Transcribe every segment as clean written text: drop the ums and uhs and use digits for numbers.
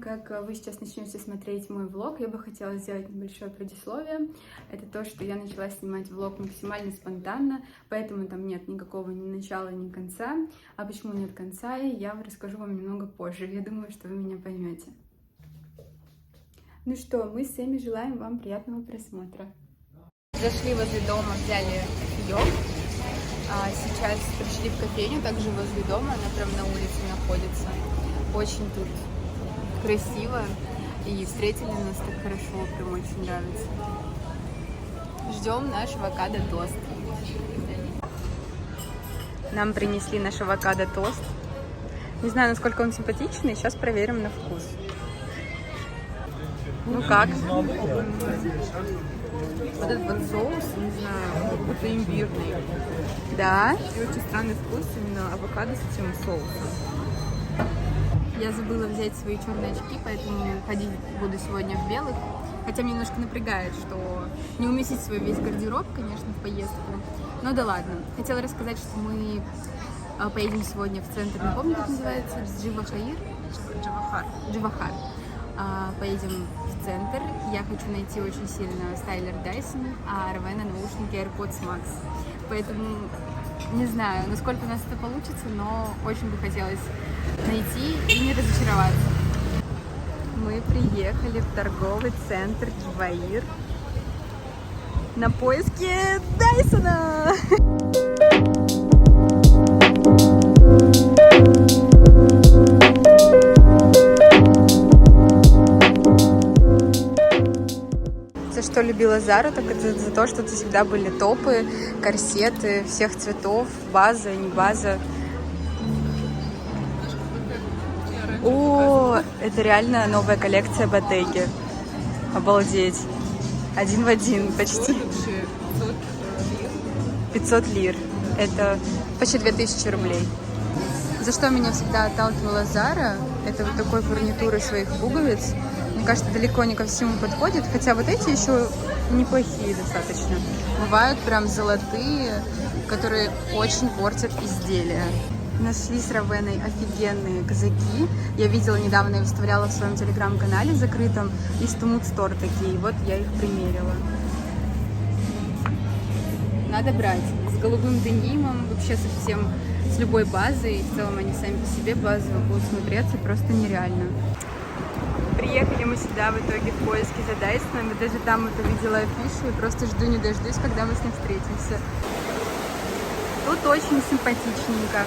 как вы сейчас начнете смотреть мой влог, я бы хотела сделать небольшое предисловие. Это то, что я начала снимать влог максимально спонтанно, поэтому там нет никакого ни начала, ни конца. А почему нет конца, я расскажу вам немного позже. Я думаю, что вы меня поймете. Ну что, мы с Эми желаем вам приятного просмотра. Зашли возле дома, взяли кофеек. Сейчас пришли в кофейню, также возле дома, она прям на улице находится. Очень тут красиво, и встретили нас так хорошо, прям очень нравится. Ждем наш авокадо-тост. Нам принесли наш авокадо-тост. Не знаю, насколько он симпатичный, сейчас проверим на вкус. Ну как? Вот этот вот соус, не знаю, как будто имбирный. Да? И очень странный вкус именно авокадо с этим соусом. Я забыла взять свои черные очки, поэтому ходить буду сегодня в белых. Хотя меня немножко напрягает, что не уместить свой весь гардероб, конечно, в поездку. Но да ладно. Хотела рассказать, что мы поедем сегодня в центр, не помню, как называется, Дживахар. Поедем в центр. Я хочу найти очень сильно стайлер Dyson, а Равена наушники AirPods Max. Поэтому не знаю, насколько у нас это получится, но очень бы хотелось найти и не разочароваться. Мы приехали в торговый центр Дживахар на поиски Дайсона. За что любила Зару, так это за то, что тут всегда были топы, корсеты всех цветов, база, не база. О, это реально новая коллекция Bottega. Обалдеть. Один в один, почти. 500 лир. Это почти 2000 рублей. За что меня всегда отталкивала Зара, это вот такой фурнитуры своих пуговиц. Мне кажется, далеко не ко всему подходит, хотя вот эти еще неплохие достаточно. Бывают прям золотые, которые очень портят изделия. Нашли с Равеной офигенные казаки. Я видела недавно и выставляла в своем телеграм-канале закрытом из Тумут Стор такие. Вот я их примерила. Надо брать. С голубым денимом, вообще совсем с любой базой. В целом они сами по себе базово будут смотреться просто нереально. Приехали мы сюда в итоге в поиске за Дайсоном. И даже там вот увидела афишу и просто жду не дождусь, когда мы с ним встретимся. Тут очень симпатичненько.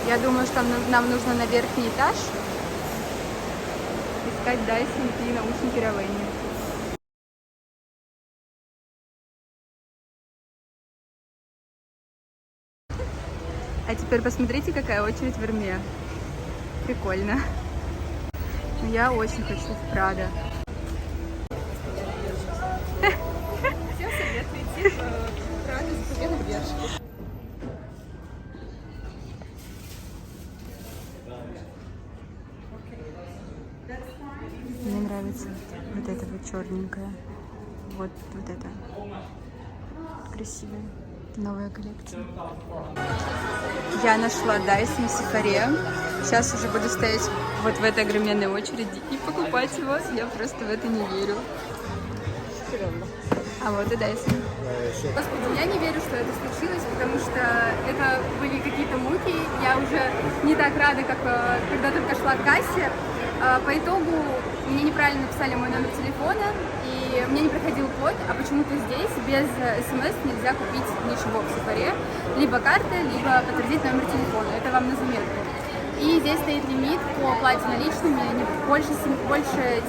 Я думаю, что нам нужно на верхний этаж искать Дайсон и наушники Равене. А теперь посмотрите, какая очередь в Эрме. Прикольно. Я очень хочу в Прадо. Всем советую идти в Прадо с букетом вверх. Мне нравится вот это вот черненькое. Вот это. Красивая. Новая коллекция. Я нашла Dyson в Сефаре. Сейчас уже буду стоять вот в этой огроменной очереди и покупать его. Я просто в это не верю. А вот и Dyson. Господи, я не верю, что это случилось, потому что это были какие-то муки. Я уже не так рада, как когда только шла к кассе. По итогу мне неправильно написали мой номер телефона, и мне не проходил код, а почему-то здесь без смс нельзя купить ничего в Сефаре. Либо карта, либо подтвердить номер телефона. Это вам на заметку. И здесь стоит лимит по оплате наличными, больше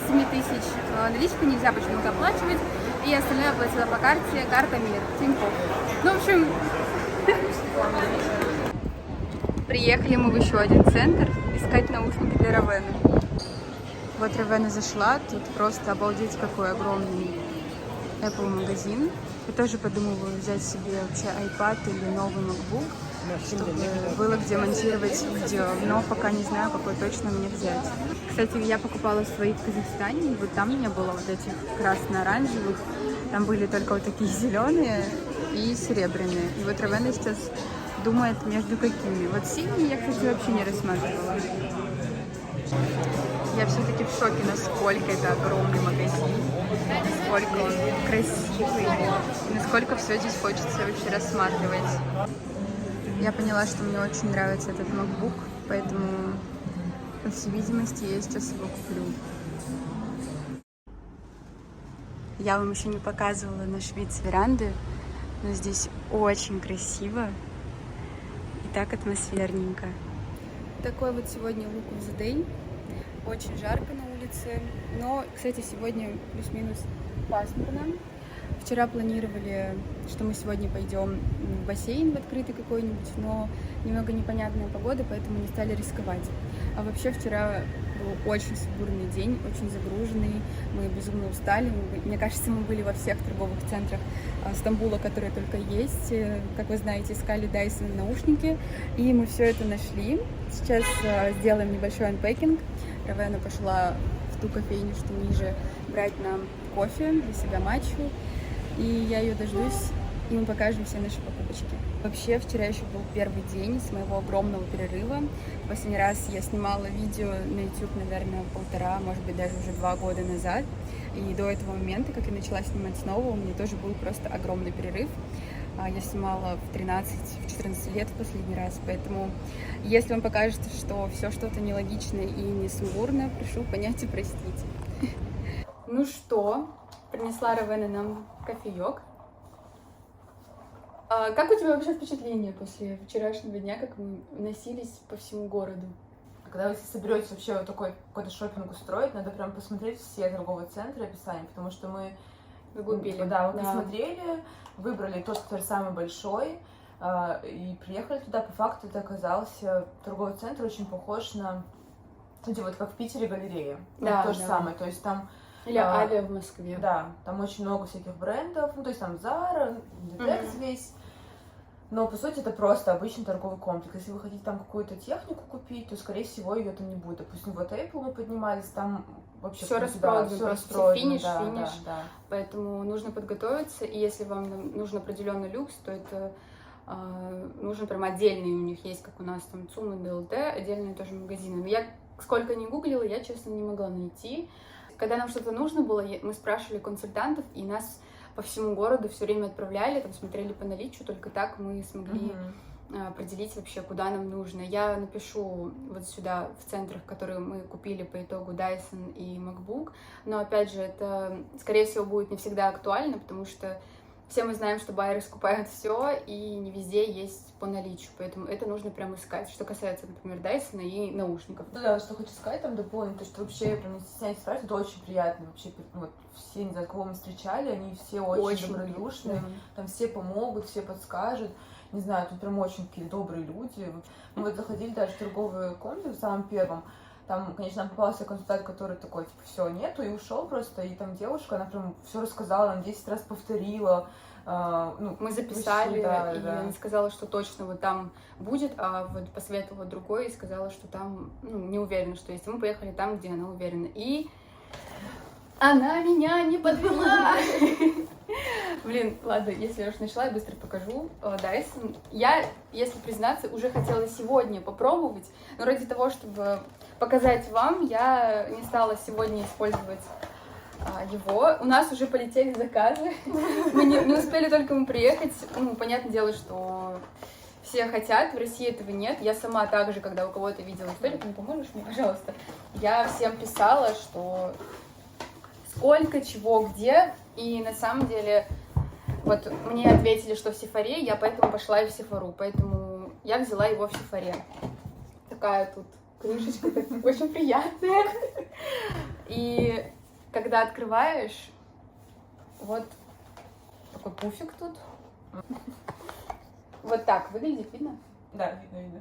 7 тысяч наличкой нельзя почему-то оплачивать. И остальное оплатила по карте, карта МИР, Тинькофф. Ну, в общем, приехали мы в еще один центр искать наушники для Равены. Вот Равена зашла, тут просто обалдеть какой огромный Apple магазин. Я тоже подумываю взять себе вообще iPad или новый MacBook, чтобы было где монтировать видео, но пока не знаю, какой точно мне взять. Кстати, я покупала свои в Казахстане, и вот там не было вот этих красно-оранжевых, там были только вот такие зеленые и серебряные. И вот Равена сейчас думает, между какими. Вот синие я, кстати, вообще не рассматривала. Я все-таки в шоке, насколько это огромный магазин, насколько он красивый, и насколько все здесь хочется вообще рассматривать. Я поняла, что мне очень нравится этот MacBook, поэтому, по всей видимости, я сейчас его куплю. Я вам еще не показывала наш вид с веранды, но здесь очень красиво и так атмосферненько. Такой вот сегодня look of the day. Очень жарко на улице, но, кстати, сегодня плюс-минус пасмурно. Вчера планировали, что мы сегодня пойдем в бассейн в открытый какой-нибудь, но немного непонятная погода, поэтому не стали рисковать. А вообще вчера был очень сумбурный день, очень загруженный, мы безумно устали. Мне кажется, мы были во всех торговых центрах Стамбула, которые только есть. Как вы знаете, искали Dyson наушники, и мы все это нашли. Сейчас сделаем небольшой анпекинг. Равена пошла в ту кофейню, что ниже, брать нам кофе, для себя матчу. И я ее дождусь, и мы покажем все наши покупочки. Вообще, вчера еще был первый день с моего огромного перерыва. В последний раз я снимала видео на YouTube, наверное, 1,5, может быть, даже уже 2 года назад. И до этого момента, как я начала снимать снова, у меня тоже был просто огромный перерыв. Я снимала в 13-14 лет в последний раз, поэтому если вам покажется, что все что-то нелогично и не сумбурно, прошу понять и простить. Ну что, принесла Равена нам кофеек. Как у тебя вообще впечатление после вчерашнего дня, как мы носились по всему городу? Когда вы соберетесь вообще вот такой какой-то шопинг устроить, надо прям посмотреть все торговые центры описания, потому что мы Загубили. Да, мы посмотрели, выбрали тот, который самый большой, и приехали туда. По факту это оказался торговый центр очень похож на, знаете, вот как в Питере галерея. Да, то же самое, то есть там... Или Авиа в Москве. Да, там очень много всяких брендов, ну то есть там Zara, Detex весь. Но, по сути, это просто обычный торговый комплекс. Если вы хотите там какую-то технику купить, то, скорее всего, ее там не будет. Допустим, вот Apple мы поднимались, там вообще... Все распродано, всё просто распродано, финиш. Да. Поэтому нужно подготовиться, и если вам нужен определенный люкс, то это нужно прям отдельный у них есть, как у нас там ЦУМ и ДЛТ, отдельные тоже магазины. Но я сколько не гуглила, я, честно, не могла найти. Когда нам что-то нужно было, мы спрашивали консультантов, и нас по всему городу все время отправляли, там смотрели по наличию, только так мы смогли определить вообще, куда нам нужно. Я напишу вот сюда в центрах, которые мы купили по итогу Dyson и MacBook, но опять же это, скорее всего, будет не всегда актуально, потому что все мы знаем, что байеры скупают все, и не везде есть по наличию, поэтому это нужно прям искать. Что касается, например, Dyson и наушников. Да, что хочу сказать, там дополнить, то, что вообще прям не стесняйтесь спрашивать, это очень приятно. Вообще, вот все, не знаю, кого мы встречали, они все очень добродушные, там все помогут, все подскажут. Не знаю, тут прям очень какие-то добрые люди. Мы вот заходили даже в торговый комплекс в самом первом. Там, конечно, нам попался консультант, который такой, типа, все, нету, и ушел просто. И там девушка, она прям все рассказала, нам 10 раз повторила. Мы записали, да, и она сказала, что точно вот там будет, а вот посоветовала другой и сказала, что там, не уверена, что есть. И мы поехали там, где она уверена. И она меня не подвела! Блин, ладно, если я уж нашла, я быстро покажу. Dyson. Я, если признаться, уже хотела сегодня попробовать, но ради того, чтобы показать вам, я не стала сегодня использовать его. У нас уже полетели заказы. Мы не успели только мы приехать. Понятное дело, что все хотят, в России этого нет. Я сама также, когда у кого-то видела историю, ты не поможешь мне, пожалуйста? Я всем писала, что сколько, чего, где. И на самом деле, вот мне ответили, что в Сефаре, я поэтому пошла и в Сефару. Поэтому я взяла его в Сефаре. Такая тут крышечка, очень приятная. И когда открываешь, вот такой пуфик тут. Вот так выглядит, видно? Да, видно.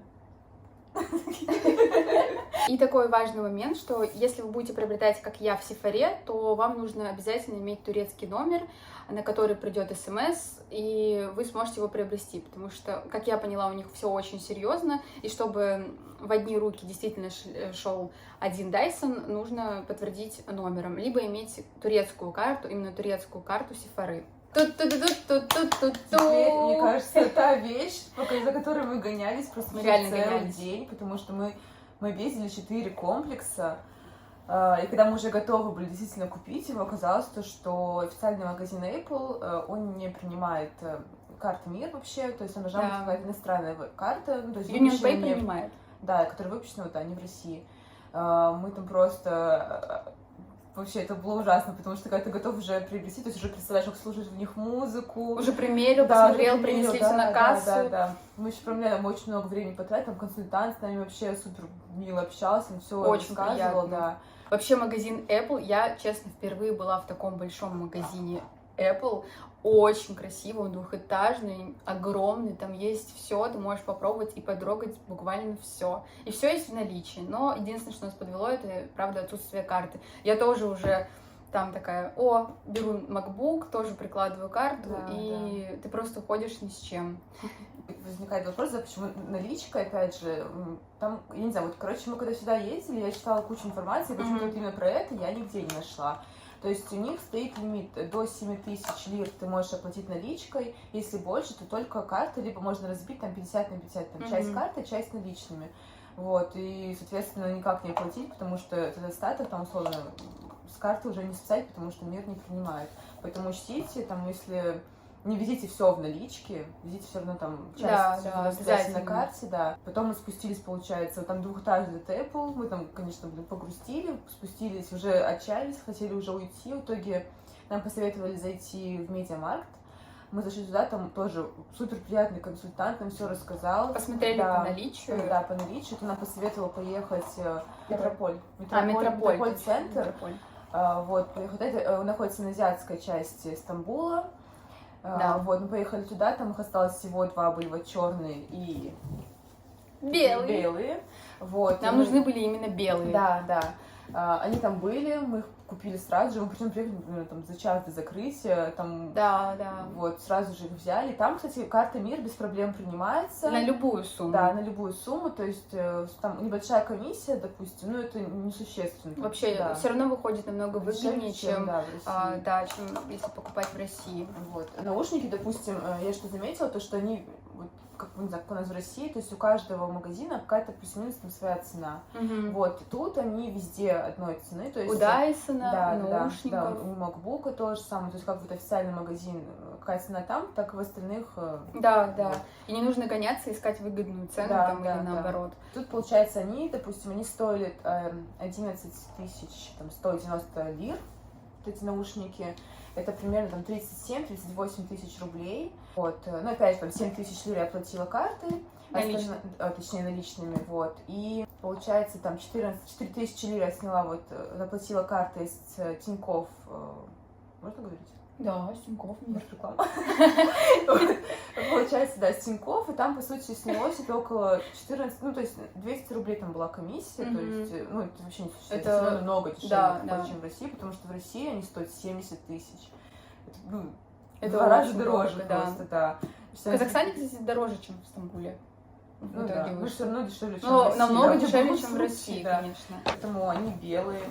И такой важный момент, что если вы будете приобретать, как я, в Сефаре, то вам нужно обязательно иметь турецкий номер, на который придет СМС, и вы сможете его приобрести, потому что, как я поняла, у них все очень серьезно, и чтобы в одни руки действительно шел один Dyson, нужно подтвердить номером, либо иметь турецкую карту, именно турецкую карту Сефары. Теперь, мне кажется, та вещь, за которой мы гонялись просто мы реально целый гонялись. день, потому что мы Мы объездили 4 комплекса, и когда мы уже готовы были действительно купить его, оказалось то, что официальный магазин Apple, он не принимает карты МИР вообще, то есть там должна быть какая-то иностранная карта. Ну, то есть Union Pay принимает? Да, которая выпущена вот, не в России. Мы там просто... Вообще, это было ужасно, потому что когда ты готов уже приобрести, то есть уже представляешь, как слушать в них музыку. Уже примерил, посмотрел, принесли все на кассу. Да. Мы еще вспоминали, мы очень много времени потратили, там консультант с нами вообще супер мило общался, он все очень рассказывал, приятно. Да. Вообще магазин Apple, я, честно, впервые была в таком большом магазине Apple. Очень красиво, он двухэтажный, огромный, там есть все, ты можешь попробовать и потрогать буквально все. И все есть в наличии, но единственное, что нас подвело, это, правда, отсутствие карты. Я тоже уже там такая, беру MacBook, тоже прикладываю карту, и ты просто уходишь ни с чем. Возникает вопрос, почему наличка, опять же, там, я не знаю, вот, короче, мы когда сюда ездили, я читала кучу информации, почему-то вот именно про это я нигде не нашла. То есть у них стоит лимит до 7000 лир ты можешь оплатить наличкой, если больше, то только карты, либо можно разбить там 50 на 50, там, часть карты, часть наличными. Вот, и, соответственно, никак не оплатить, потому что этот остаток, там, условно, с карты уже не списать, потому что МИР не принимает. Поэтому учтите, там, если не везите все в наличке, везите все равно там часть на карте, да. Потом мы спустились, получается, там двухэтажный Apple, мы там, конечно, погрустили, спустились, уже отчаялись, хотели уже уйти, в итоге нам посоветовали зайти в Медиамаркт. Мы зашли туда, там тоже супер приятный консультант, нам все рассказал. Посмотрели по наличию? Да, по наличию. Он нам посоветовал поехать в Метрополь. Метрополь-центр. Вот, поехать. Это находится на азиатской части Стамбула. Да. Вот, мы поехали туда, там их осталось всего 2, были вот черные и белые. Вот. Нам нужны были именно белые. Да. Они там были, мы их купили сразу же, мы причем приехали, например, там, за час до закрытия, там, вот, сразу же их взяли. Там, кстати, карта МИР без проблем принимается. На любую сумму. Да, на любую сумму, то есть там небольшая комиссия, допустим, но это несущественно. Вообще, все равно выходит намного выгоднее, чем в России. Чем если покупать в России. Вот. Наушники, допустим, я что заметила, то, что они, вот, как, не знаю, как у нас в России, то есть у каждого магазина какая-то плюс-минус там своя цена. Вот, тут они везде одной цены, то есть... У Дайсона, наушников. Да, у MacBook то же самое, то есть как вот официальный магазин, какая цена там, так и в остальных... Да. И не нужно гоняться, искать выгодную цену там, или наоборот. Тут, получается, допустим, они стоили 11 190 лир, вот эти наушники. Это примерно там 37-38 тысяч рублей. Вот. Ну, опять же, там 7 тысяч лир я оплатила картой, точнее наличными, вот. И получается там 4 тысячи лир я сняла, вот, заплатила картой из Тинькофф. Можно говорить? Да, с Тинькофф. Реклама. Получается, да, с Тинькофф, и там, по сути, снялось это около 14, ну, то есть 200 рублей там была комиссия, то есть, ну, это вообще не существенно, это намного дешевле, чем в России, потому что в России они стоят 70 тысяч. Это в 2 раза дороже просто, да. В Казахстане, кстати, дороже, чем в Стамбуле. Ну да, но все равно дешевле, чем в России. Намного дешевле, чем в России, конечно. Поэтому они белые.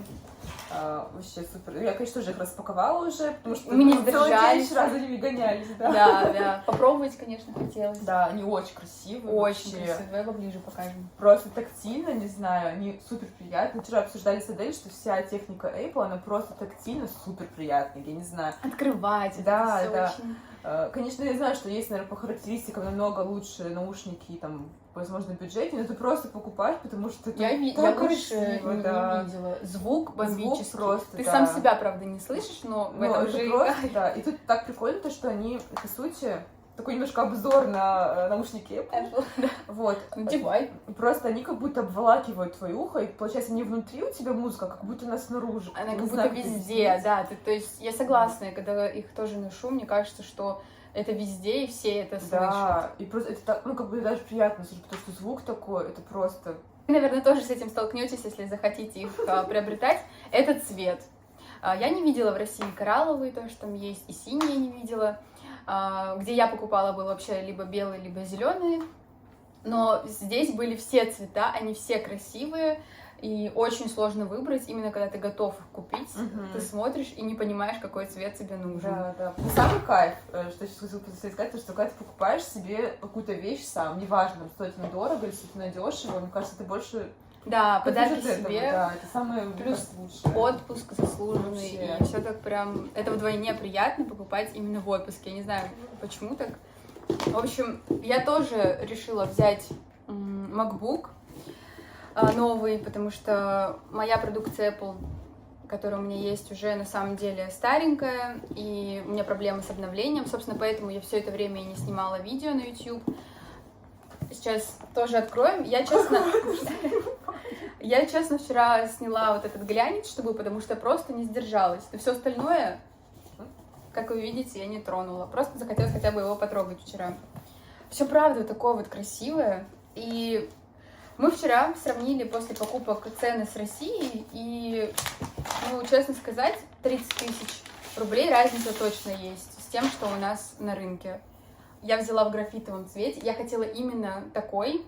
Вообще супер. Я, конечно, уже их распаковала уже, потому что мы не сдержались. Целый день за ними гонялись, да. Да. Попробовать, конечно, хотелось. Да, они очень красивые. Очень красивые. Давай поближе покажем. Просто тактильно, не знаю, они супер приятные. Вчера обсуждали с Адель, что вся техника Apple, она просто тактильно супер приятная, я не знаю. Открывать. Да. Очень... Конечно, я знаю, что есть, наверное, по характеристикам намного лучше наушники, там, возможно, бюджетнее, но ты просто покупаешь, потому что это я красиво, не видела. Звук бомбический. Звук просто, ты сам себя, правда, не слышишь, но в этом же просто, да. И тут так прикольно, то, что они, по сути, такой немножко обзор на наушники Apple. Вот. Надевай. Просто они как будто обволакивают твое ухо, и, получается, не внутри у тебя музыка, как будто она снаружи. Она как будто везде, да. То есть я согласна, когда их тоже ношу, мне кажется, что это везде, и все это слышат. Да, и просто это так, ну, как бы даже приятно слушать, потому что звук такой, это просто... Вы, наверное, тоже с этим столкнетесь, если захотите их приобретать. Это цвет. Я не видела в России коралловый, то, что там есть, и синий я не видела. Где я покупала, был вообще либо белый, либо зеленый. Но здесь были все цвета, они все красивые. И очень сложно выбрать, именно когда ты готов их купить, ты смотришь и не понимаешь, какой цвет тебе нужен. Да. И самый кайф, что я сейчас хотела сказать, то, что когда ты покупаешь себе какую-то вещь сам, неважно, стоит она дорого или стоит она дешево, мне кажется, ты больше Да, подарки Вот этого, себе. да, это самое Плюс лучшее. отпуск заслуженный, Вообще. и все так прям... Это вдвойне приятно покупать именно в отпуске. Я не знаю, почему так. В общем, я тоже решила взять MacBook новый, потому что моя продукция Apple, которая у меня есть, уже на самом деле старенькая, и у меня проблемы с обновлением. Собственно, поэтому я все это время и не снимала видео на YouTube. Сейчас тоже откроем. Я, честно, вчера сняла вот этот глянец, чтобы, потому что просто не сдержалась. Но все остальное, как вы видите, я не тронула. Просто захотелось хотя бы его потрогать вчера. Все правда вот такое вот красивое. И мы вчера сравнили после покупок цены с Россией, и, ну, честно сказать, 30 тысяч рублей разница точно есть с тем, что у нас на рынке. Я взяла в графитовом цвете, я хотела именно такой,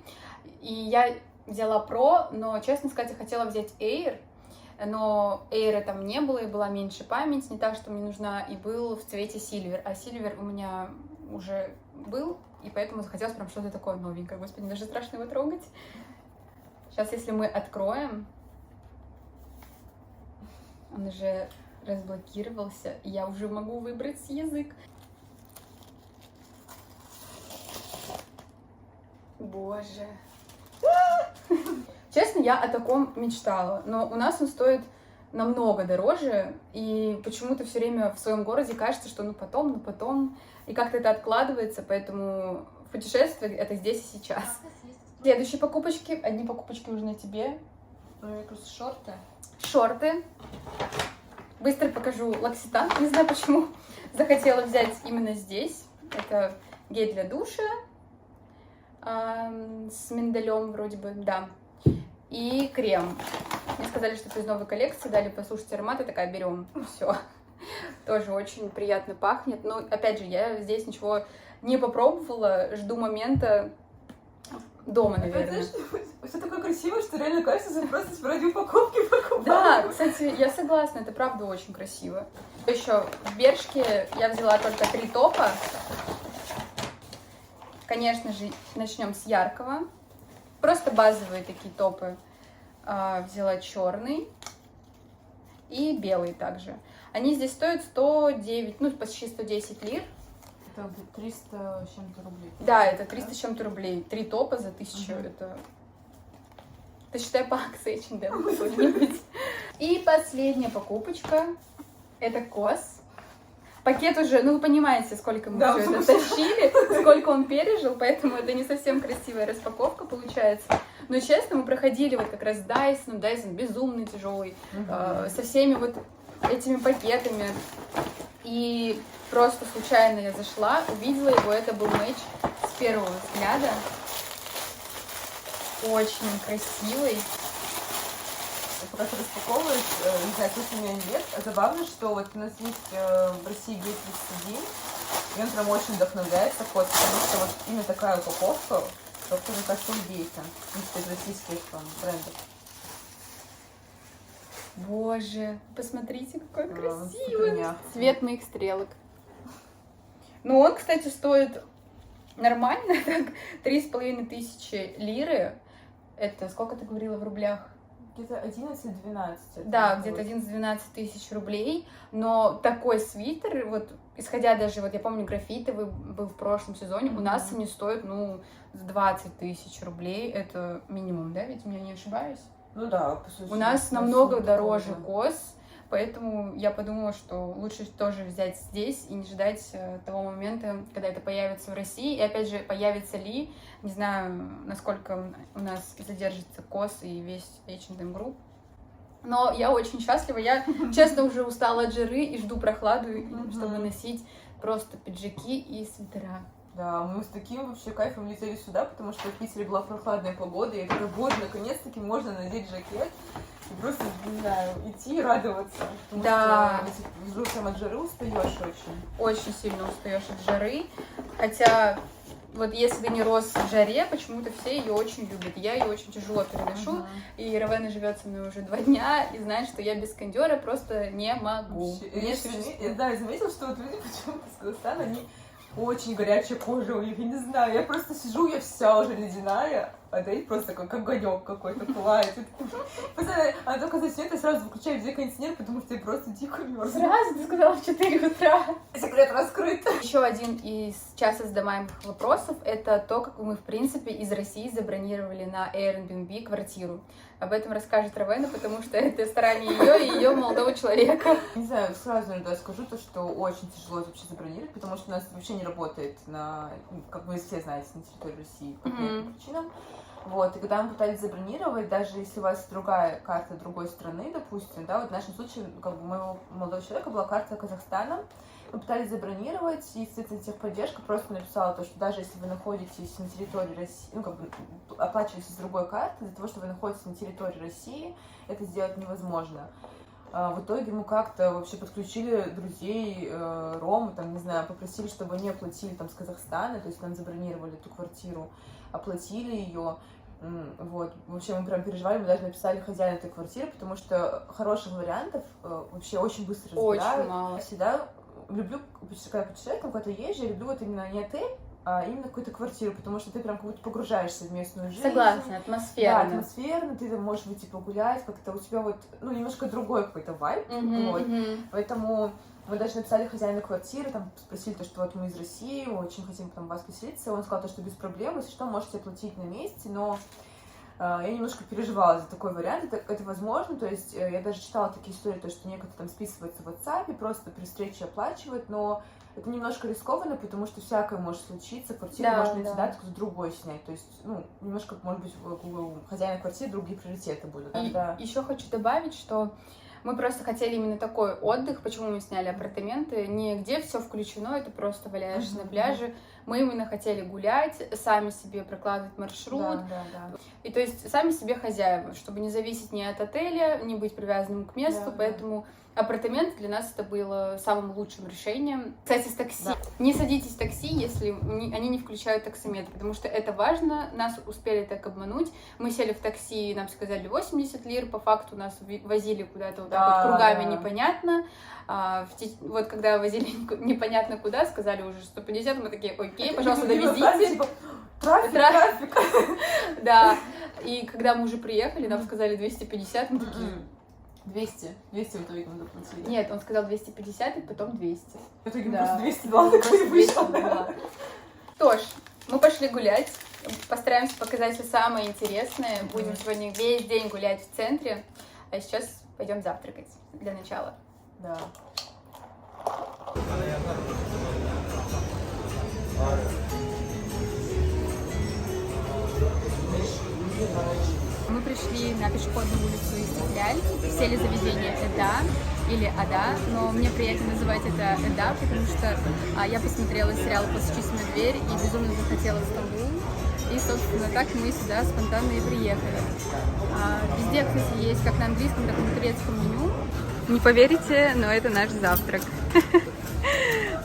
и я взяла Pro, но, честно сказать, я хотела взять Air, но Air там не было, и была меньше память, не так, что мне нужна, и был в цвете Silver, а Silver у меня уже был, и поэтому захотелось прям что-то такое новенькое. Господи, даже страшно его трогать. Сейчас, если мы откроем, он уже разблокировался, и я уже могу выбрать язык. Боже. Честно, я о таком мечтала, но у нас он стоит намного дороже, и почему-то все время в своем городе кажется, что ну потом, и как-то это откладывается, поэтому путешествие это здесь и сейчас. Следующие покупочки, одни покупочки нужны тебе. Ну, просто шорты. Шорты. Быстро покажу L'Occitane, не знаю почему захотела взять именно здесь. Это гель для душа. С миндалем вроде бы, да. И крем. Мне сказали, что это из новой коллекции, дали послушать аромат, и такая, берем. Все. Тоже очень приятно пахнет. Но, опять же, я здесь ничего не попробовала. Жду момента дома, наверное. Все такое красивое, что реально кажется, что просто ради упаковки покупаю. Да, кстати, я согласна, это правда очень красиво. Еще в Бершке я взяла только 3 топа. Конечно же, начнем с яркого. Просто базовые такие топы. Взяла черный и белый также. Они здесь стоят 109, ну почти 110 лир. Это 300 с чем-то рублей. Да, это 300 с чем-то рублей. 3 топа за 1000, это... Ты считай по акции H&M какой-нибудь. И последняя покупочка. Это COS. Пакет уже, ну вы понимаете, сколько мы все это тащили, сколько он пережил, поэтому это не совсем красивая распаковка получается. Но честно, мы проходили вот как раз Dyson, Dyson безумно тяжелый, со всеми вот этими пакетами. И просто случайно я зашла, увидела его, это был матч с первого взгляда. Очень красивый. Пока ты распаковываешь, не знаю, слышно меня нет. Забавно, что вот у нас есть в России гель-31, и он прям очень вдохновляется кот, потому что вот именно такая упаковка, только, мне кажется, здесь, в принципе, из российских брендов. Боже, посмотрите, какой красивый цвет моих стрелок. Ну, он, кстати, стоит нормально, так, 3500 лиры. Это сколько ты говорила в рублях? Где-то 11-12. Да, где-то 11-12 тысяч рублей. Но такой свитер, вот, исходя даже, вот я помню, графитовый был в прошлом сезоне, у нас они стоят, ну, 20 тысяч рублей. Это минимум, да, ведь я не ошибаюсь? Ну да, по сути. У нас намного дороже COS, поэтому я подумала, что лучше тоже взять здесь и не ждать того момента, когда это появится в России. И опять же, появится ли, не знаю, насколько у нас задержится COS и весь H&M Group. Но я очень счастлива, я, честно, уже устала от жары и жду прохладу, чтобы носить просто пиджаки и свитера. Да, мы с таким вообще кайфом летели сюда, потому что в Питере была прохладная погода, и я такая, вот, наконец-таки можно надеть жакет и просто, не знаю, идти и радоваться. Потому да. что взрослым от жары устаешь очень. Очень сильно устаешь от жары, хотя вот если ты не рос в жаре, почему-то все ее очень любят. Я ее очень тяжело переношу, и Равена живет со мной уже 2 дня, и знает, что я без кондера просто не могу. Да, я заметила, что вот люди почему-то с Казахстана, они очень горячая кожа у них, я не знаю, я просто сижу, я вся уже ледяная, отель просто как огонек какой-то пылает. Она только заснет, и сразу выключает везде кондиционер, потому что я просто дико мерзну. Сразу ты сказала в 4 утра. Секрет раскрыт. Еще один из часто задаваемых вопросов — это то, как мы, в принципе, из России забронировали на Airbnb квартиру. Об этом расскажет Равена, потому что это старание ее и ее молодого человека. Не знаю, сразу иногда скажу то, что очень тяжело вообще забронировать, потому что у нас вообще не работает на, как вы все знаете, на территории России по понятным причинам. Вот, и когда мы пытались забронировать, даже если у вас другая карта другой страны, допустим, да, вот в нашем случае, как бы, у моего молодого человека была карта Казахстана, мы пытались забронировать, и, естественно, техподдержка просто написала то, что даже если вы находитесь на территории России, ну, как бы, оплачиваете с другой карты, из-за того, что вы находитесь на территории России, это сделать невозможно. В итоге мы как-то вообще подключили друзей Рому, там, не знаю, попросили, чтобы они оплатили там с Казахстана, то есть нам забронировали эту квартиру, оплатили ее. Вот, вообще мы прям переживали, мы даже написали хозяину этой квартиры, потому что хороших вариантов вообще очень быстро разбирают. Очень мало. Я всегда люблю, когда путешествую, куда-то езжу, я люблю вот именно не отель, а именно какую-то квартиру, потому что ты прям как будто погружаешься в местную жизнь. Согласна, атмосферно. Да, атмосферно, ты там можешь выйти погулять, как-то у тебя вот, ну, немножко другой какой-то вайб, вот. Поэтому мы даже написали хозяину квартиры, там спросили, то, что вот мы из России, мы очень хотим там у вас поселиться, он сказал, то, что без проблем, если что, можете оплатить на месте, но я немножко переживала за такой вариант, это возможно, то есть я даже читала такие истории, то, что некоторые там списываются в WhatsApp, просто при встрече оплачивают, но это немножко рискованно, потому что всякое может случиться, квартиру можно найти, да, кто-то другой снять, то есть, ну, немножко, может быть, у хозяина квартиры другие приоритеты будут. И еще хочу добавить, что мы просто хотели именно такой отдых, почему мы сняли апартаменты, не где все включено, это просто валяешься на пляже. Мы именно хотели гулять, сами себе прокладывать маршрут. И то есть сами себе хозяева, чтобы не зависеть ни от отеля, не быть привязанным к месту, поэтому апартаменты для нас это было самым лучшим решением. Кстати, с такси. Не садитесь в такси, если они не включают таксометр, потому что это важно. Нас успели так обмануть. Мы сели в такси, нам сказали 80 лир, по факту нас возили куда-то вот так вот кругами непонятно. Вот когда возили непонятно куда, сказали уже 150, мы такие, окей, пожалуйста, довезите. Трафик. Да, и когда мы уже приехали, нам сказали 250, мы такие... 200 в итоге мы заплатили. Нет, он сказал 250 и потом 200. В итоге просто 200 долларов вышло. Что ж, мы пошли гулять, постараемся показать все самое интересное. Будем сегодня весь день гулять в центре, а сейчас пойдем завтракать для начала. Да. Мы пришли на пешеходную улицу Истекляль, сели в заведение Эда или Ада, но мне приятнее называть это Эда, потому что я посмотрела сериал «Постучись в мою дверь» и безумно захотела в Стамбул. И, собственно, так мы сюда спонтанно и приехали. Везде, кстати, есть как на английском, так и на турецком меню. Не поверите, но это наш завтрак.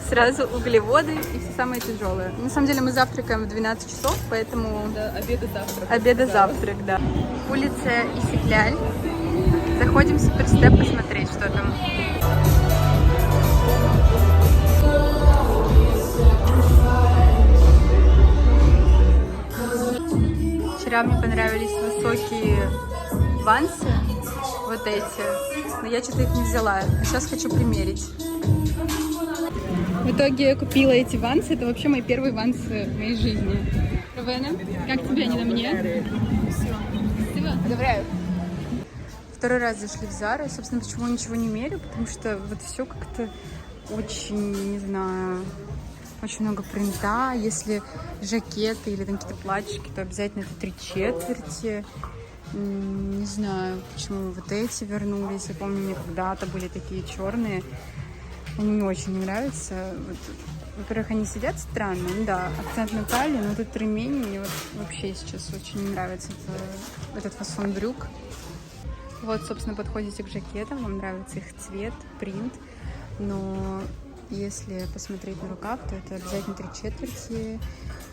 Сразу углеводы и все самое тяжелое. На самом деле мы завтракаем в 12 часов, поэтому... Да, обед-завтрак. Обед-завтрак, да. Улица Истекляль. Заходим в Суперстеп посмотреть, что там. Вчера мне понравились высокие вансы, вот эти, но я что-то их не взяла, а сейчас хочу примерить. В итоге я купила эти вансы, это вообще мои первые вансы в моей жизни. Равена, как тебе они на мне? Спасибо. Одобряю. Второй раз зашли в Зару, собственно, почему ничего не мерю, потому что вот все как-то очень, не знаю, очень много принта. Если жакеты или там какие-то платьишки, то обязательно это 3/4. Не знаю, почему вот эти вернулись. Я помню, мне когда-то были такие черные. Они мне очень не нравятся. Вот, во-первых, они сидят странно, ну да, акцентная талия, но тут ремень мне вот вообще сейчас очень не нравится этот фасон брюк. Вот, собственно, подходите к жакетам, вам нравится их цвет, принт, но если посмотреть на рукав, то это обязательно 3/4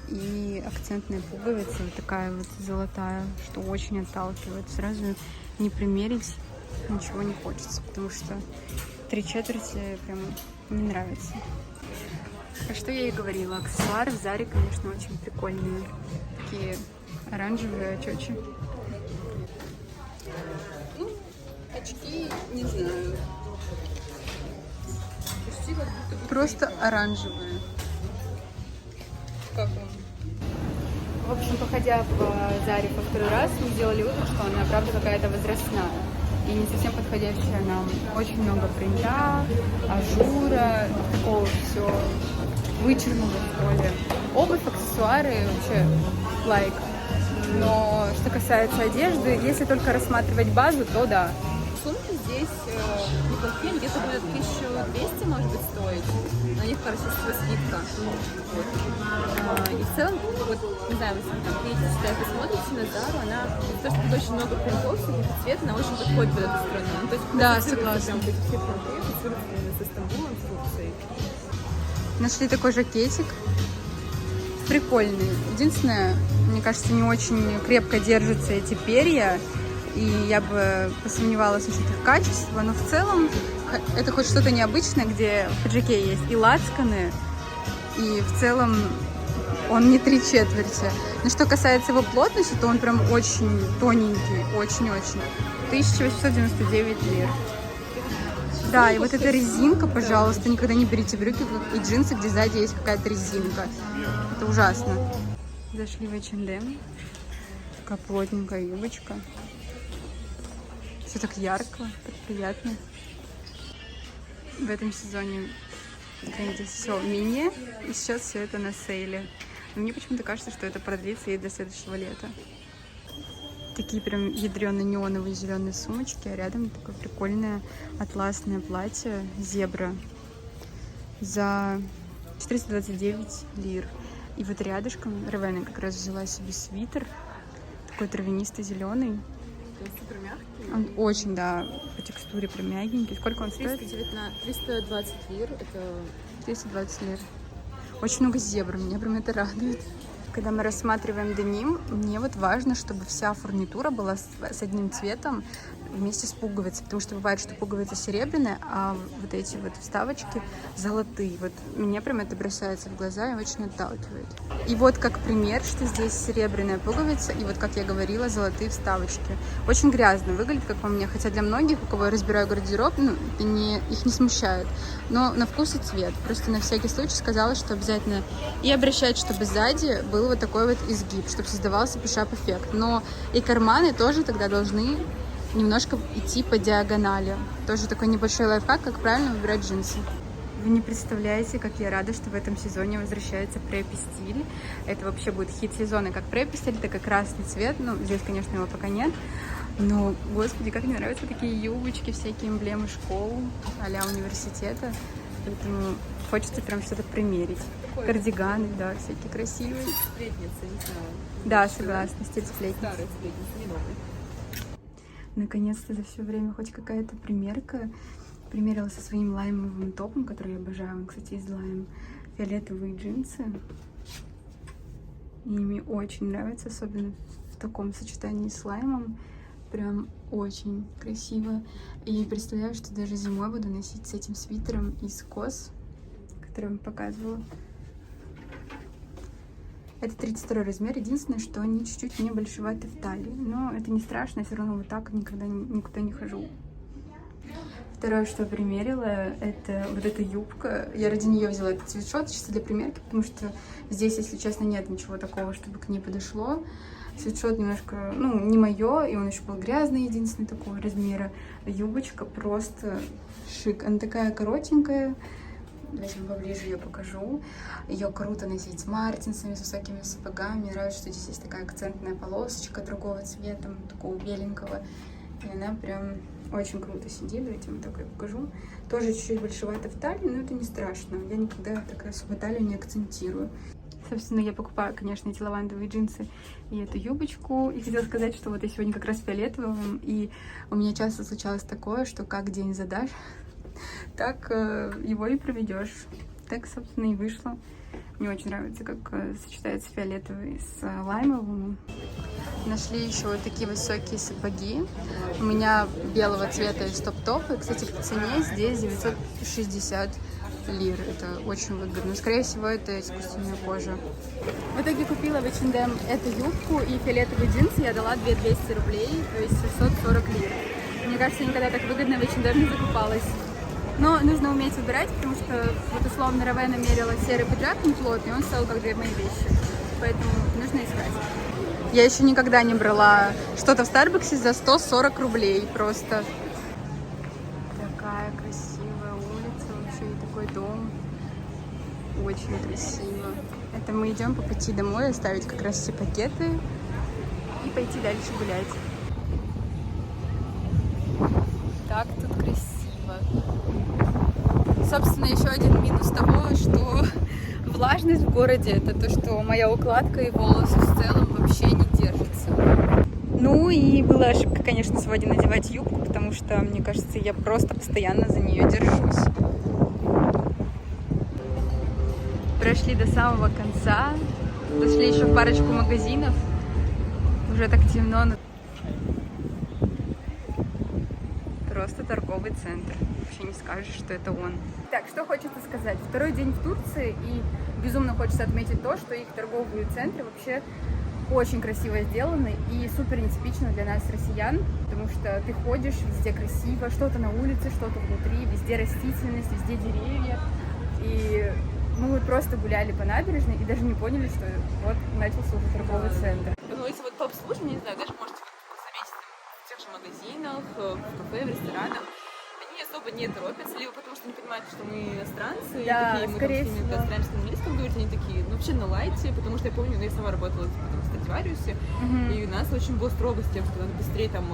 и акцентная пуговица, вот такая вот золотая, что очень отталкивает. Сразу не примерить ничего не хочется, потому что 3/4 прям не нравится. А что я и говорила, аксессуары в Заре, конечно, очень прикольные. Такие Оранжевые очечи. Ну, очки, не знаю. Почти как будто бы Просто оранжевые. как он. В общем, походя по Заре во второй раз, мы сделали вывод, что она, правда, какая-то возрастная и не совсем подходящая нам. Очень много принта, ажура, такого все вычурного, что ли. Обувь, аксессуары, вообще лайк. Но что касается одежды, если только рассматривать базу, то да. Сумки здесь неплохие, где-то будет 1200, может быть, стоить. На них, короче, скидка. Вот. И в целом, вот, не знаю, если вы там приедете сюда и посмотрите на Зару, она, то, что тут очень много принтов, всяких цвет, она очень подходит под эту страну. Ну, то есть, Да, ассоциируется согласна. прям вот эти все принты, ассоциируются именно со Стамбулом, с Турцией. Нашли такой жакетик. Прикольный. Единственное, мне кажется, не очень крепко держатся эти перья. И я бы посомневалась насчет их качества. Но в целом это хоть что-то необычное, где в пиджаке есть и лацканы, и в целом он не 3/4. Но что касается его плотности, то он прям очень тоненький. Очень-очень. 1899 лир. Да, и вот эта резинка, пожалуйста, никогда не берите брюки и джинсы, где сзади есть какая-то резинка. Это ужасно. Зашли в H&M. Такая плотненькая юбочка. Все так ярко, так приятно. В этом сезоне здесь все мини, и сейчас все это на сейле. Но мне почему-то кажется, что это продлится и до следующего лета. Такие прям ядреные неоновые зеленые сумочки, а рядом такое прикольное атласное платье зебра за 429 лир. И вот рядышком Равена как раз взяла себе свитер, такой травянистый зеленый. Супер мягкий. Он очень, да, по текстуре прям мягенький. Сколько он стоит? 320 лир, это 320 лир. Очень много зебр, меня прям это радует. Когда мы рассматриваем деним, мне вот важно, чтобы вся фурнитура была с одним цветом вместе с пуговицей, потому что бывает, что пуговица серебряная, а вот эти вот вставочки золотые. Вот мне прям это бросается в глаза и очень отталкивает. И вот как пример, что здесь серебряная пуговица и вот, как я говорила, золотые вставочки. Очень грязно выглядит, как по мне, хотя для многих, у кого я разбираю гардероб, ну, их не смущает. Но на вкус и цвет. Просто на всякий случай сказала, что обязательно и обращать, чтобы сзади был вот такой вот изгиб, чтобы создавался пушап-эффект. Но и карманы тоже тогда должны немножко идти по диагонали. Тоже такой небольшой лайфхак, как правильно выбирать джинсы. Вы не представляете, как я рада, что в этом сезоне возвращается препи-стиль. Это вообще будет хит сезона, как препи-стиль, так и красный цвет. Ну, здесь, конечно, его пока нет. Но, господи, как мне нравятся такие юбочки, всякие эмблемы школ а-ля университета. Поэтому хочется прям что-то примерить. Кардиганы, да, всякие красивые. сплетница, не знаю. Да, согласна, стиль сплетницы. Старая сплетница, не новая. Наконец-то за все время хоть какая-то примерка. Примерила со своим лаймовым топом, который я обожаю. Он, кстати, из лайм. Фиолетовые джинсы. И мне очень нравится, особенно в таком сочетании с лаймом. Прям очень красиво. И представляю, что даже зимой буду носить с этим свитером из кос, который я вам показывала. Это 32 размер. Единственное, что они чуть-чуть мне большеваты в талии. Но это не страшно, я все равно вот так никогда никуда не хожу. Второе, что примерила, это вот эта юбка. Я ради нее взяла этот свитшот чисто для примерки, потому что здесь, если честно, нет ничего такого, чтобы к ней подошло. Свитшот немножко, ну, не мое, и он еще был грязный, единственный такого размера. Юбочка просто шик. Она такая коротенькая. Давайте поближе ее покажу. Ее круто носить с мартинсами, с высокими сапогами. Мне нравится, что здесь есть такая акцентная полосочка другого цвета, такого беленького. И она прям очень круто сидит. Давайте вам такое покажу. Тоже чуть-чуть большевато в талии, но это не страшно. Я никогда так особо талию не акцентирую. Собственно, я покупаю, конечно, эти лавандовые джинсы и эту юбочку. И хотела сказать, что вот я сегодня как раз в фиолетовом. И у меня часто случалось такое, что как день задашь, так его и проведешь. Так, собственно, и вышло. Мне очень нравится, как сочетается фиолетовый с лаймовым. Нашли еще вот такие высокие сапоги. У меня белого цвета из топ-топа. Кстати, по цене здесь 960 лир. Это очень выгодно. Скорее всего, это искусственная кожа. В итоге купила в H&M эту юбку и фиолетовые джинсы. Я дала 2200 рублей, то есть 640 лир. Мне кажется, я никогда так выгодно в H&M не закупалась. Но нужно уметь выбирать, потому что вот условно Равена мерила серый пиджак неплотный, он стоил как две мои вещи. Поэтому нужно искать. Я еще никогда не брала что-то в Старбаксе за 140 рублей просто. Такая красивая улица вообще, и такой дом. Очень красиво. Это мы идем по пути домой, оставить как раз все пакеты и пойти дальше гулять. Так тут красиво. Собственно, еще один минус того, что влажность в городе, это то, что моя укладка и волосы в целом вообще не держатся. Ну и была ошибка, конечно, сегодня надевать юбку, потому что, мне кажется, я просто постоянно за нее держусь. Прошли до самого конца, зашли еще в парочку магазинов. Уже так темно, но просто торговый центр. Вообще не скажешь, что это он. Так, что хочется сказать. Второй день в Турции, и безумно хочется отметить то, что их торговые центры вообще очень красиво сделаны и супер нетипично для нас, россиян, потому что ты ходишь, везде красиво, что-то на улице, что-то внутри, везде растительность, везде деревья. И мы вот просто гуляли по набережной и даже не поняли, что вот начался уже торговый центр. Ну, если вот по обслуживанию, не знаю, даже можете заметить в тех же магазинах, в кафе, в ресторанах, они особо не торопятся, либо потому что не понимают, что мы иностранцы, Да, и такие, мы скорее там с ними всего. стараемся на английском говорить, они такие, ну, вообще на лайте, потому что я помню, ну, я сама работала в Страдивариусе, и у нас очень было строго с тем, что надо быстрее там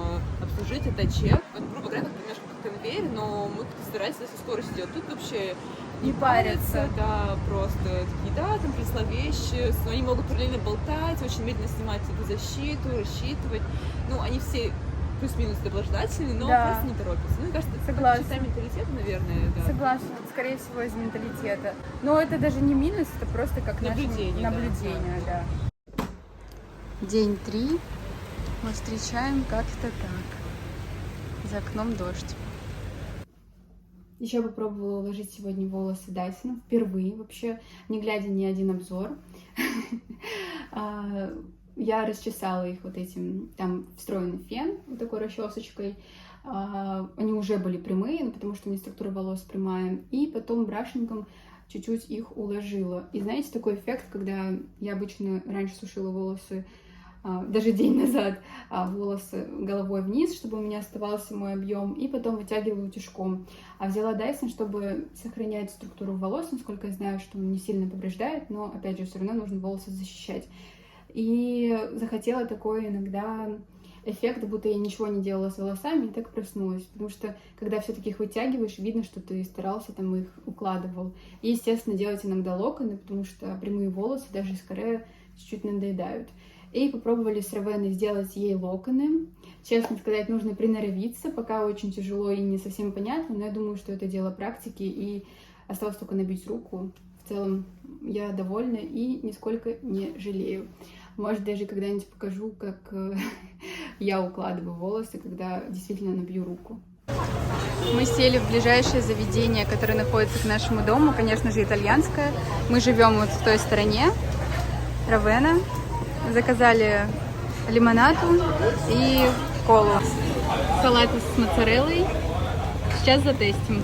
обслужить, отдать чек. Вот, грубо говоря, как немножко как конвейер, но мы старались со скоростью делать. Тут вообще Не парятся. да, просто такие, да, там принесла вещи, они могут параллельно болтать, очень медленно снимать эту защиту, рассчитывать. Ну, они все плюс-минус доброжелательные, но Да. просто не торопятся. Ну, мне кажется, это Согласна. чисто менталитет, наверное, да. Согласна, скорее всего, из менталитета. Но это даже не минус, это просто как Наблюдение, да. наблюдение, да. День 3. Мы встречаем как-то так. За окном дождь. Еще попробовала уложить сегодня волосы Dyson. Впервые вообще, не глядя ни один обзор. Я расчесала их вот этим, там встроенный фен, вот такой расчесочкой. Они уже были прямые, ну, потому что у меня структура волос прямая. И потом брашником чуть-чуть их уложила. И знаете, такой эффект, когда я обычно раньше сушила волосы, даже день назад, волосы головой вниз, чтобы у меня оставался мой объем, и потом вытягиваю утюжком. А взяла Dyson, чтобы сохранять структуру волос, насколько я знаю, что он не сильно повреждает, но, опять же, все равно нужно волосы защищать. И захотела такой иногда эффект, будто я ничего не делала с волосами, и так проснулась. Потому что, когда все-таки их вытягиваешь, видно, что ты старался, там их укладывал. И, естественно, делать иногда локоны, потому что прямые волосы, даже из каре, чуть-чуть надоедают. И попробовали с Равеной сделать ей локоны. Честно сказать, нужно приноровиться, пока очень тяжело и не совсем понятно, но я думаю, что это дело практики, и осталось только набить руку. В целом, я довольна и нисколько не жалею. Может, даже когда-нибудь покажу, как я укладываю волосы, когда действительно набью руку. Мы сели в ближайшее заведение, которое находится к нашему дому, конечно же, итальянское. Мы живем вот в той стороне, Равена. Заказали лимонаду и колу. Салат с моцареллой. Сейчас затестим.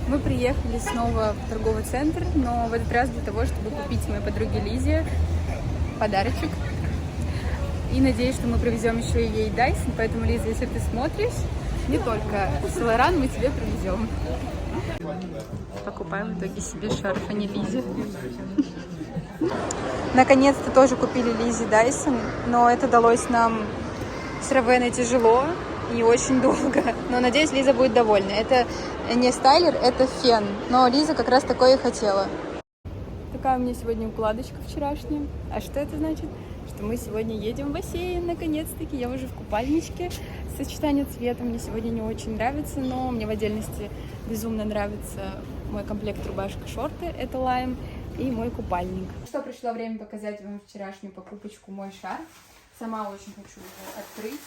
Мы приехали снова в торговый центр, но в этот раз для того, чтобы купить моей подруге Лизе подарочек. И надеюсь, что мы привезем еще и ей Dyson, поэтому, Лиза, если ты смотришь, не только Соларан мы тебе привезем. Покупаем в итоге себе шарф, а не Лизе. Наконец-то тоже купили Лизе Dyson, но это далось нам с Равеной тяжело и очень долго. Но, надеюсь, Лиза будет довольна. Это не стайлер, это фен, но Лиза как раз такое и хотела. Такая у меня сегодня укладочка вчерашняя. А что это значит? Что мы сегодня едем в бассейн, наконец-таки. Я уже в купальничке. Сочетание цвета мне сегодня не очень нравится, но мне в отдельности безумно нравится мой комплект рубашка-шорты, это лайм, и мой купальник. Что, пришло время показать вам вчерашнюю покупочку, мой шарф. Сама очень хочу его открыть.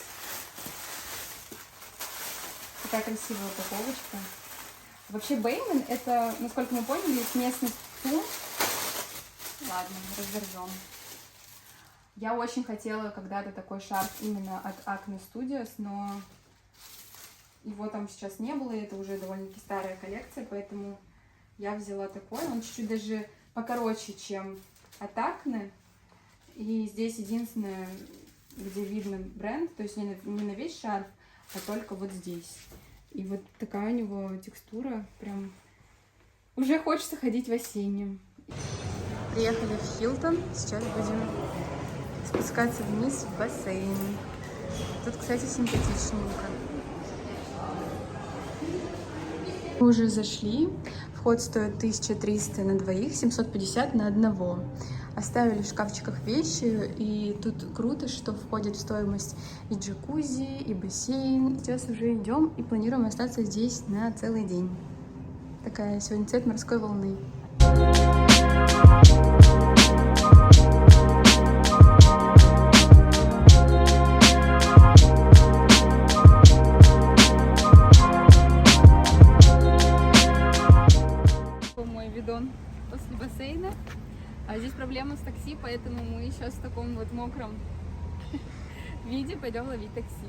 Такая красивая упаковочка. Вообще Беймен это, насколько мы поняли, местный ЦУМ. Ладно, развернем. Я очень хотела когда-то такой шарф именно от Acne Studios, но его там сейчас не было, и это уже довольно-таки старая коллекция, поэтому я взяла такой. Он чуть-чуть даже покороче, чем от Acne. И здесь единственное, где видно бренд, то есть не на весь шарф, а только вот здесь. И вот такая у него текстура, прям уже хочется ходить в осеннем. Приехали в Хилтон, сейчас будем спускаться вниз в бассейн. Тут, кстати, симпатичненько. Мы уже зашли, вход стоит 1300 на двоих, 750 на одного. Оставили в шкафчиках вещи, и тут круто, что входит в стоимость и джакузи, и бассейн. Сейчас уже идем и планируем остаться здесь на целый день. Такая сегодня цвет морской волны. Мой видон после бассейна. А здесь проблема с такси, поэтому мы сейчас в таком вот мокром виде пойдем ловить такси.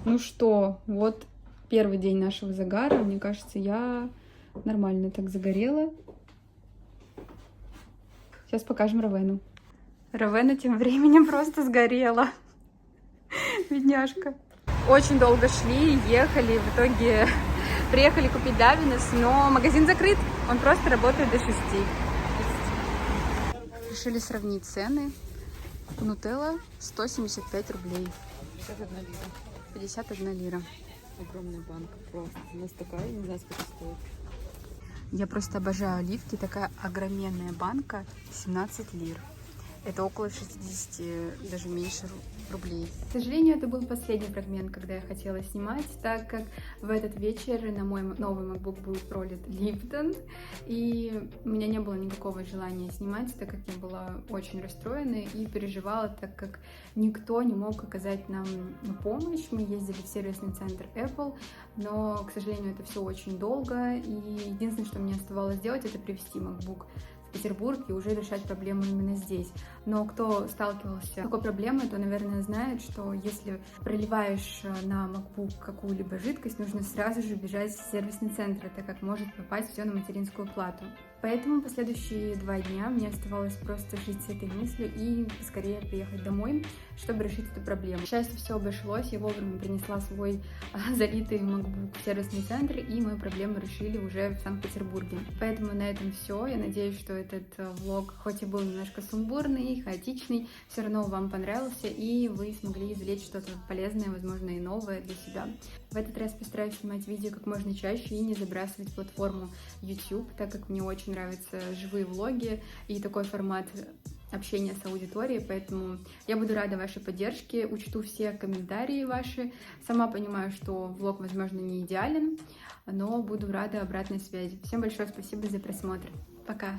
Ну что, вот первый день нашего загара. Мне кажется, я нормально так загорела. Сейчас покажем Равену. Равена тем временем просто сгорела. Бедняжка. Очень долго шли, ехали, в итоге приехали купить Давинес, но магазин закрыт, он просто работает до 6. Решили сравнить цены. Нутелла 175 рублей. 51 лира. 51 лира. Огромная банка просто. У нас такая, не знаю, сколько стоит. Я просто обожаю оливки. Такая огроменная банка 17 лир. Это около 60, даже меньше рублей. К сожалению, это был последний фрагмент, когда я хотела снимать, так как в этот вечер на мой новый MacBook был пролит Липтон, и у меня не было никакого желания снимать, так как я была очень расстроена и переживала, так как никто не мог оказать нам помощь. Мы ездили в сервисный центр Apple, но, к сожалению, это все очень долго, и единственное, что мне оставалось сделать, это привезти MacBook в Петербург и уже решать проблему именно здесь. Но кто сталкивался с такой проблемой, то, наверное, знает, что если проливаешь на MacBook какую-либо жидкость, нужно сразу же бежать в сервисный центр, так как может попасть все на материнскую плату. Поэтому последующие 2 дня мне оставалось просто жить с этой мыслью и скорее приехать домой, чтобы решить эту проблему. К счастью, все обошлось, я вовремя принесла свой залитый MacBook в сервисный центр, и мою проблему решили уже в Санкт-Петербурге. Поэтому на этом все. Я надеюсь, что этот влог, хоть и был немножко сумбурный, хаотичный, все равно вам понравился, и вы смогли извлечь что-то полезное, возможно, и новое для себя. В этот раз постараюсь снимать видео как можно чаще и не забрасывать платформу YouTube, так как мне очень нравятся живые влоги и такой формат общения с аудиторией, поэтому я буду рада вашей поддержке, учту все комментарии ваши. Сама понимаю, что влог, возможно, не идеален, но буду рада обратной связи. Всем большое спасибо за просмотр. Пока!